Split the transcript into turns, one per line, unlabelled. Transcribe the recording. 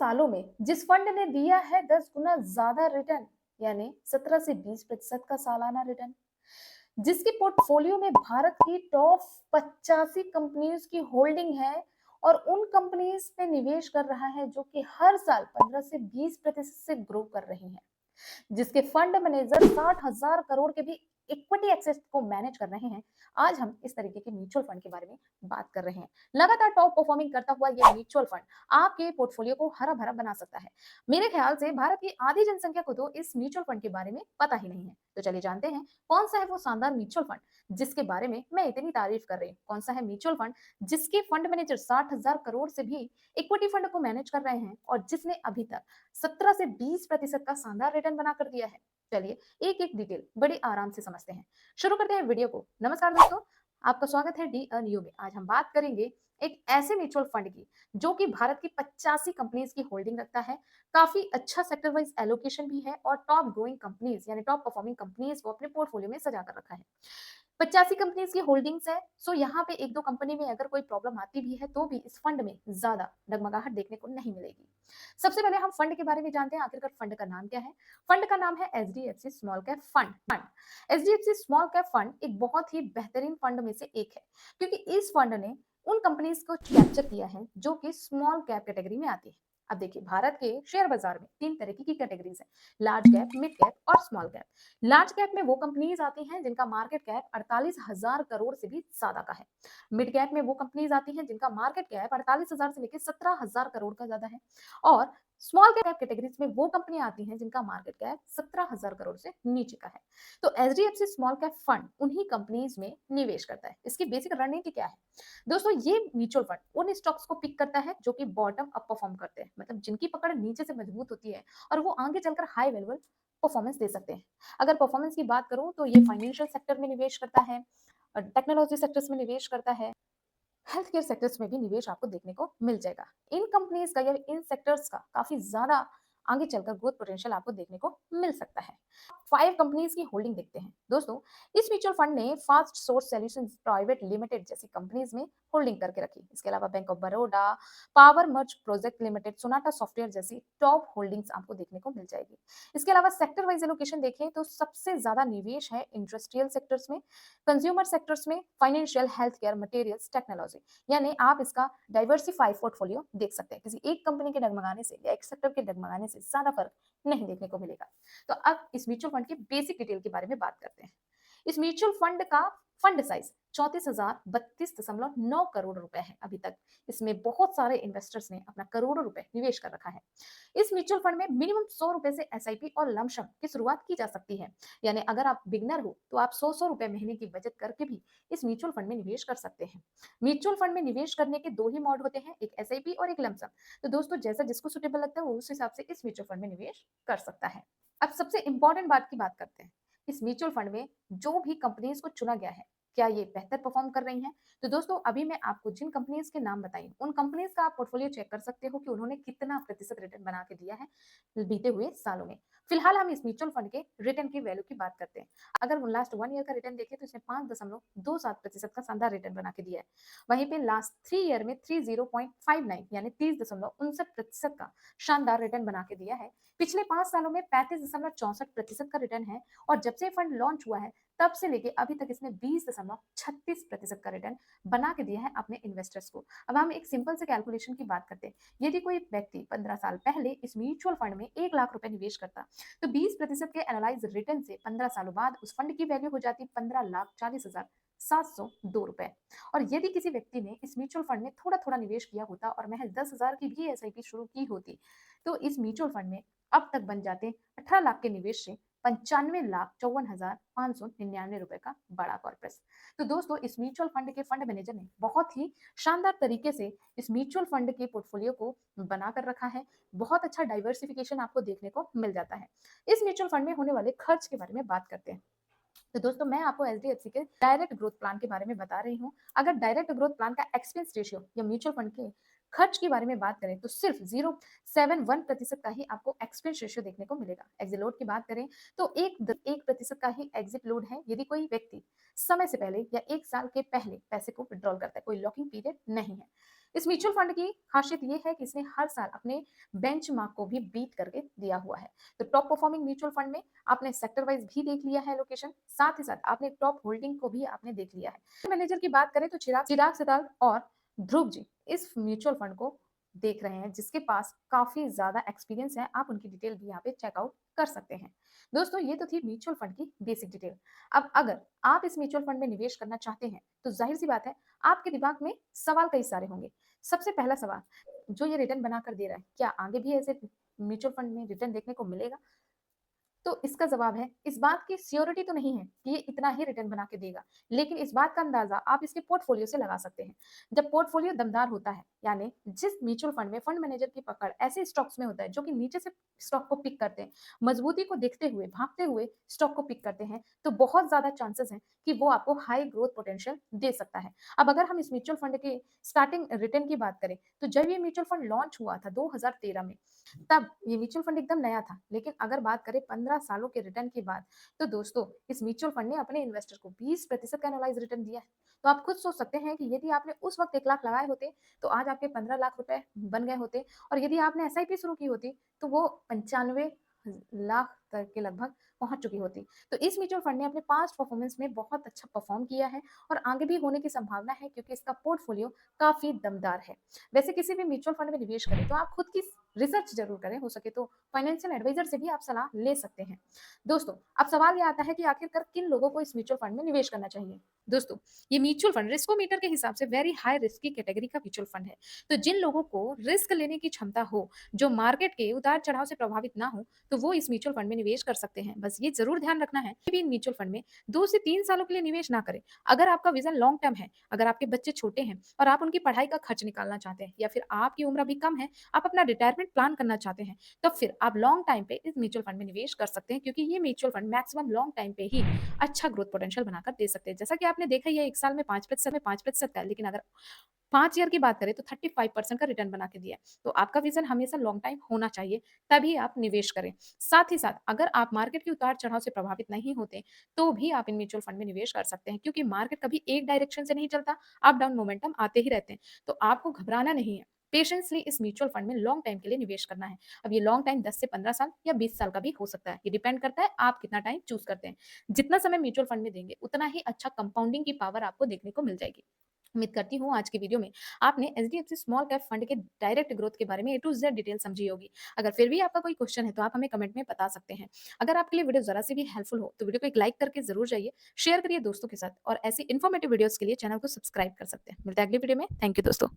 सालों में जिस फंड ने दिया है 10 गुना ज्यादा रिटर्न, यानी 17 से 20% का सालाना रिटर्न, जिसके पोर्टफोलियो में भारत की टॉप 85 कंपनीज की होल्डिंग है और उन कंपनीज पे निवेश कर रहा है जो कि हर साल 15 से 20% से ग्रो कर रही हैं, जिसके फंड मैनेजर 60,000 करोड़ के भी इक्विटी एक्सेस को मैनेज कर रहे हैं। आज हम इस तरीके के म्यूचुअल फंड के बारे में बात कर रहे हैं। लगातार टॉप परफॉर्मिंग करता हुआ ये म्यूचुअल फंड आपके पोर्टफोलियो को हरा भरा बना सकता है। मेरे ख्याल से भारत की आधी जनसंख्या को तो इस म्यूचुअल फंड के बारे में पता ही नहीं है। तो चलिए जानते हैं कौन सा है वो शानदार म्यूचुअल फंड जिसके बारे में मैं इतनी तारीफ कर रही हूँ। कौन सा है म्यूचुअल फंड जिसके फंड मैनेजर 60,000 करोड़ से भी इक्विटी फंड को मैनेज कर रहे हैं और जिसने अभी तक 17 से 20% का शानदार रिटर्न बना कर दिया है। चलिए एक एक डिटेल बड़े आराम से समझते हैं। शुरू करते हैं वीडियो को। नमस्कार दोस्तों, आपका स्वागत है डी अर्न यू में। आज हम बात करेंगे एक ऐसे म्यूचुअल फंड की जो कि भारत की 85 कंपनीज की होल्डिंग रखता है। काफी अच्छा सेक्टर वाइज एलोकेशन भी है और टॉप ग्रोइंग कंपनीज यानी टॉप परफॉर्मिंग कंपनीज को अपने पोर्टफोलियो में सजा कर रखा है। 85 कंपनीज की होल्डिंग्स है। सो यहाँ पे एक दो कंपनी में अगर कोई प्रॉब्लम आती भी है तो भी इस फंड में ज्यादा डगमगाहट देखने को नहीं मिलेगी। सबसे पहले हम फंड के बारे में जानते हैं, आखिरकार फंड का नाम क्या है। फंड का नाम है HDFC small cap fund. HDFC small cap fund एक बहुत ही बेहतरीन फंड में से एक है, क्योंकि इस फंड ने उन कंपनीज को कैप्चर किया है जो कि स्मॉल कैप कैटेगरी में आती है। अब देखिए, भारत के शेयर बाजार में तीन तरह की कैटेगरीज है: लार्ज कैप, मिड कैप और स्मॉल कैप। लार्ज कैप में वो कंपनीज आती हैं जिनका मार्केट कैप 48,000 करोड़ से भी ज्यादा का है। मिड कैप में वो कंपनीज आती हैं जिनका मार्केट कैप 48,000 से लेकर 17,000 करोड़ का ज्यादा है। और स्मॉल कैप कैटेगरीज में वो कंपनियां आती हैं जिनका मार्केट कैप 17,000 करोड़ से नीचे का है। तो एचडीएफसी स्मॉल कैप फंड उन्हीं कंपनीज में निवेश करता है। इसकी बेसिक रणनीति क्या है दोस्तों? ये म्यूचुअल फंड उन स्टॉक्स को पिक करता है जो कि बॉटम अप परफॉर्म करते हैं, मतलब जिनकी पकड़ नीचे से मजबूत होती है और वो आगे चलकर हाई वैल्यूएबल परफॉर्मेंस दे सकते हैं। अगर परफॉर्मेंस की बात करूं तो ये फाइनेंशियल सेक्टर में निवेश करता है, टेक्नोलॉजी सेक्टर्स में निवेश करता है, हेल्थ केयर सेक्टर्स में भी निवेश आपको देखने को मिल जाएगा। इन कंपनीज का या इन सेक्टर्स का काफी ज्यादा आगे चलकर ग्रोथ पोटेंशियल आपको देखने को मिल सकता है। 5 कंपनीज की होल्डिंग देखते हैं दोस्तों। इस म्यूचुअल फंड ने fast source solutions private limited जैसी कंपनीज में होल्डिंग करके रखी। इसके अलावा bank of Baroda, power merge project limited, Sonata software जैसी टॉप होल्डिंग्स आपको देखने को मिल जाएगी। इसके अलावा सेक्टर वाइज एलोकेशन देखें तो सबसे ज्यादा निवेश है इंडस्ट्रियल सेक्टर्स में, कंज्यूमर सेक्टर्स में, financial, health care, materials, technology. यानी आप इसका डाइवर्सिफाई पोर्टफोलियो देख सकते हैं। किसी एक कंपनी के डगमगाने से या एक सेक्टर के डगमगाने से ज्यादा फर्क नहीं देखने को मिलेगा। तो अब इस म्यूचुअल फंड की बेसिक डिटेल के बारे में बात करते हैं। इस म्यूचुअल फंड का फंड साइज 34,032.9 करोड़ रुपए है। अभी तक इसमें बहुत सारे इन्वेस्टर्स ने अपना करोड़ों रुपए निवेश कर रखा है। इस म्यूचुअल फंड में मिनिमम 100 रुपए से एसआईपी और लमसम की शुरुआत की जा सकती है। यानी अगर आप बिगनर हो तो आप 100 रुपए महीने की बचत करके भी इस म्यूचुअल फंड में निवेश कर सकते हैं। म्यूचुअल फंड में निवेश करने के दो ही मोड होते हैं, एक एसआईपी और एक लमसम। तो दोस्तों, जैसा जिसको सुटेबल लगता है वो उस हिसाब से इस म्यूचुअल फंड में निवेश कर सकता है। अब सबसे इंपॉर्टेंट बात की बात करते हैं। इस म्यूचुअल फंड में जो भी कंपनीज को चुना गया है, क्या ये बेहतर परफॉर्म कर रही हैं? तो दोस्तों, अभी मैं आपको जिन कंपनीज के नाम बताई उन कंपनीज का आप पोर्टफोलियो चेक कर सकते हो कि उन्होंने कितना प्रतिशत रिटर्न बना के दिया है बीते हुए सालों में। फिलहाल हम इस म्यूचुअल फंड के रिटर्न की वैल्यू की बात करते हैं। अगर लास्ट 1 ईयर का रिटर्न देखें तो इसने 5.27% का शानदार रिटर्न बना के दिया है। वहीं पे लास्ट 3 ईयर में 30.59 यानी 30.59% का शानदार रिटर्न बना के दिया है। पिछले 5 सालों में 35.64% का रिटर्न है और जब से फंड लॉन्च हुआ है तब से लेके अभी तक इसने 20.36% का रिटर्न बना के दिया है अपने इन्वेस्टर्स को। अब हम एक सिंपल से कैलकुलेशन की बात करते हैं। यदि कोई व्यक्ति 15 साल पहले इस म्यूचुअल फंड में 1 लाख रुपए निवेश करता तो 20% के एनालाइज रिटर्न से 15 सालों बाद उस फंड की वैल्यू हो जाती 15,40,702 रुपए। और यदि किसी व्यक्ति ने इस म्यूचुअल फंड में थोड़ा थोड़ा निवेश किया होता और महज 10,000 की भी एसआईपी शुरू की होती तो इस म्यूचुअल फंड में अब तक बन जाते 18 लाख के निवेश से 95,54,599 रुपए का बड़ा कॉर्पस। तो दोस्तों, इस म्यूचुअल फंड के फंड मैनेजर ने बहुत ही शानदार तरीके से इस म्यूचुअल फंड के पोर्टफोलियो को बनाकर रखा है। बहुत अच्छा डाइवर्सिफिकेशन आपको देखने को मिल जाता है। इस म्यूचुअल फंड में होने वाले खर्च के बारे में बात करते हैं। तो दोस्तों, मैं आपको एचडीएफसी के डायरेक्ट ग्रोथ प्लान के बारे में बता रही हूँ। अगर डायरेक्ट ग्रोथ प्लान का एक्सपेंस रेशियो या म्यूचुअल फंड के खर्च के बारे में बात करें तो सिर्फ 0.71% का ही आपको एक्सपेंस रेशियो देखने को मिलेगा। एग्जिट लोड की बात करें तो 1% का ही एग्जिट लोड है यदि कोई व्यक्ति समय से पहले या 1 साल के पहले पैसे को विड्रॉल करता है। कोई लॉकिंग पीरियड नहीं है। इस म्यूचुअल फंड की खासियत ये है कि इसने हर साल अपने बेंचमार्क को भी बीट करके दिया हुआ है। तो टॉप परफॉर्मिंग म्यूचुअल फंड में आपने सेक्टर वाइज भी देख लिया है लोकेशन, साथ ही साथ आपने टॉप होल्डिंग को भी आपने देख लिया है। मैनेजर की बात करें तो चिराग चिराग सिताल और ध्रुव जी इस म्यूचुअल फंड को देख रहे हैं, जिसके पास काफी ज्यादा एक्सपीरियंस है। आप उनकी डिटेल भी यहाँ पे चेकआउट कर सकते हैं। दोस्तों, ये तो थी म्यूचुअल फंड की बेसिक डिटेल। अब अगर आप इस म्यूचुअल फंड में निवेश करना चाहते हैं तो जाहिर सी बात है, आपके दिमाग में सवाल कई सारे होंगे। सबसे पहला सवाल, जो ये रिटर्न बनाकर दे रहा है, क्या आगे भी ऐसे म्यूचुअल फंड में रिटर्न देखने को मिलेगा? तो इसका जवाब है, इस बात की श्योरिटी तो नहीं है कि ये इतना ही रिटर्न बना के देगा, लेकिन इस बात का अंदाजा आप इसके पोर्टफोलियो से लगा सकते हैं। जब पोर्टफोलियो दमदार होता है, यानी जिस म्यूचुअल फंड में फंड मैनेजर की पकड़ ऐसे स्टॉक्स में होता है जो कि नीचे से स्टॉक को पिक करते हैं, मजबूती को देखते हुए भागते हुए स्टॉक को पिक करते हैं, तो बहुत ज्यादा चांसेस हैं कि वो आपको हाई ग्रोथ पोटेंशियल दे सकता है। अब अगर हम इस म्यूचुअल फंड के स्टार्टिंग रिटर्न की बात करें, तो जब ये म्यूचुअल फंड लॉन्च हुआ था 2013 में, तब ये म्यूचुअल फंड एकदम नया था। लेकिन अगर बात करें 15 सालों के रिटर्न की बात, तो दोस्तों इस म्यूचुअल फंड ने अपने इन्वेस्टर को 20% का एनुअलाइज रिटर्न दिया है। तो आप खुद सोच सकते हैं कि यदि आपने उस वक्त 1 लाख लगाए होते तो आज आपके 15 लाख रुपए बन गए होते, और यदि आपने एसआईपी शुरू की होती तो वो 95 लाख तक के लगभग पहुंच चुकी होती। तो इस म्यूचुअल फंड ने अपने पास्ट परफॉर्मेंस में बहुत अच्छा परफॉर्म किया है, और आगे भी होने की संभावना है क्योंकि इसका पोर्टफोलियो काफी दमदार है। वैसे किसी भी म्यूचुअल फंड में निवेश करें तो आप खुद की रिसर्च जरूर करें, हो सके तो फाइनेंशियल एडवाइजर से भी आप सलाह ले सकते हैं। दोस्तों, अब सवाल ये आता है कि आखिरकार किन लोगों को इस म्यूचुअल फंड में निवेश करना चाहिए। दोस्तों, ये म्यूचुअल फंड रिस्कोमीटर के हिसाब से वेरी हाई रिस्क की कैटेगरी का म्यूचुअल फंड है। तो जिन लोगों को रिस्क लेने की क्षमता हो, जो मार्केट के उतार चढ़ाव से प्रभावित ना हो, तो वो इस म्यूचुअल फंड में निवेश कर सकते हैं। बस ये जरूर ध्यान रखना है कि इन म्यूचुअल फंड में 2 से 3 सालों के लिए निवेश ना करें। अगर आपका विजन लॉन्ग टर्म है, अगर आपके बच्चे छोटे हैं और आप उनकी पढ़ाई का खर्च निकालना चाहते हैं, या फिर आपकी उम्र अभी कम है, आप अपना रिटायरमेंट प्लान करना चाहते हैं, तो फिर आप लॉन्ग टाइम पे इस म्यूचुअल फंड में निवेश कर सकते हैं, क्योंकि ये mutual fund maximum long time पे ही अच्छा ग्रोथ पोटेंशियल बनाकर दे सकते हैं। जैसा कि आपने देखा, ये 1 साल में 5% का है, लेकिन अगर 5 ईयर की बात करें तो 35% का रिटर्न बना के दिया है। तो आपका विजन हमेशा लॉन्ग टाइम होना चाहिए, तभी आप निवेश करें। साथ ही साथ अगर आप मार्केट के उतार चढ़ाव से प्रभावित नहीं होते, तो भी आप इन म्यूचुअल फंड में निवेश कर सकते हैं, क्योंकि मार्केट कभी एक डायरेक्शन से नहीं चलता, अप डाउन मोमेंटम आते ही रहते हैं। तो आपको घबराना नहीं है, पेशेंसली इस म्यूचुअल फंड में लॉन्ग टाइम के लिए निवेश करना है। अब ये लॉन्ग टाइम 10 से 15 साल या 20 साल का भी हो सकता है, ये डिपेंड करता है आप कितना टाइम चूज करते हैं। जितना समय म्यूचुअल फंड में देंगे, उतना ही अच्छा कंपाउंडिंग की पावर आपको देखने को मिल जाएगी। उम्मीद करती हूँ आज की वीडियो में आपने एचडीएफसी स्मॉल कैप फंड के डायरेक्ट ग्रोथ के बारे में ए टू जेड डिटेल समझी होगी। अगर फिर भी आपका कोई क्वेश्चन है तो आप हमें कमेंट में बता सकते हैं। अगर आपके लिए वीडियो जरा सी भी हेल्पफुल हो तो वीडियो को एक लाइक करके जरूर जाइए, शेयर करिए दोस्तों के साथ, और ऐसी इन्फॉर्मेटिव वीडियोस के लिए चैनल को सब्सक्राइब कर सकते हैं। मिलते हैं अगली वीडियो में। थैंक यू दोस्तों।